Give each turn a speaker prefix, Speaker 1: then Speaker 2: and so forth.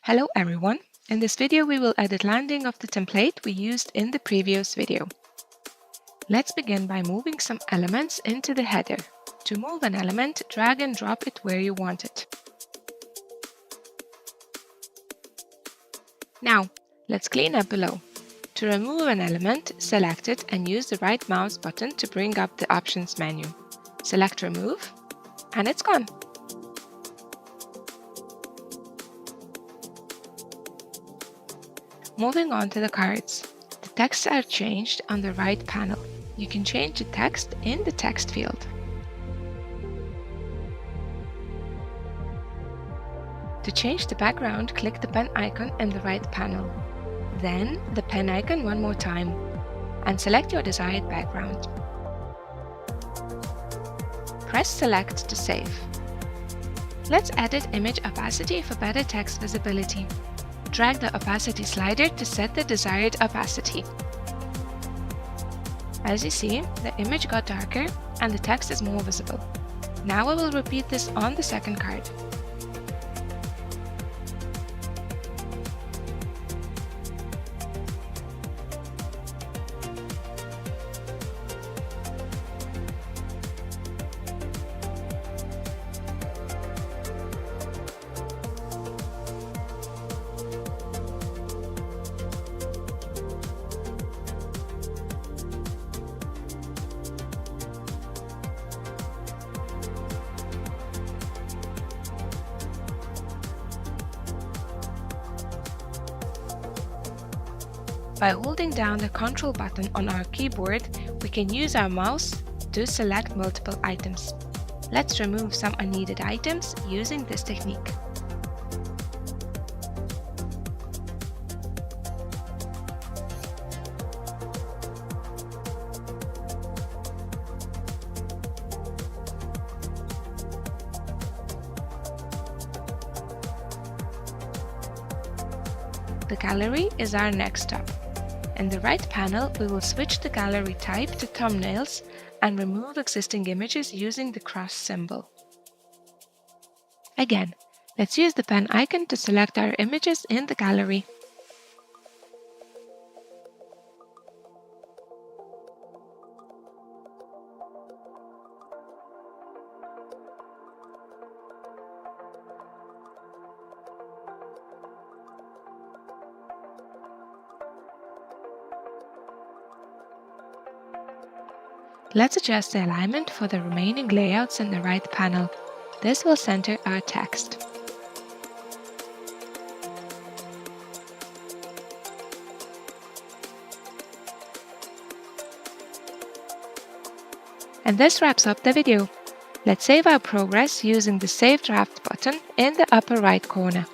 Speaker 1: Hello everyone! In this video we will edit landing of the template we used in the previous video. Let's begin by moving some elements into the header. To move an element, drag and drop it where you want it. Now, let's clean up below. To remove an element, select it and use the right mouse button to bring up the options menu. Select Remove, and it's gone. Moving on to the cards. The texts are changed on the right panel. You can change the text in the text field. To change the background, click the pen icon in the right panel. Then the pen icon one more time and select your desired background. Press Select to save. Let's edit image opacity for better text visibility. Drag the opacity slider to set the desired opacity. As you see, the image got darker and the text is more visible. Now I will repeat this on the second card. By holding down the Ctrl button on our keyboard, we can use our mouse to select multiple items. Let's remove some unneeded items using this technique. The gallery is our next step. In the right panel, we will switch the gallery type to thumbnails and remove existing images using the cross symbol. Again, let's use the pen icon to select our images in the gallery. Let's adjust the alignment for the remaining layouts in the right panel. This will center our text. And this wraps up the video. Let's save our progress using the Save Draft button in the upper right corner.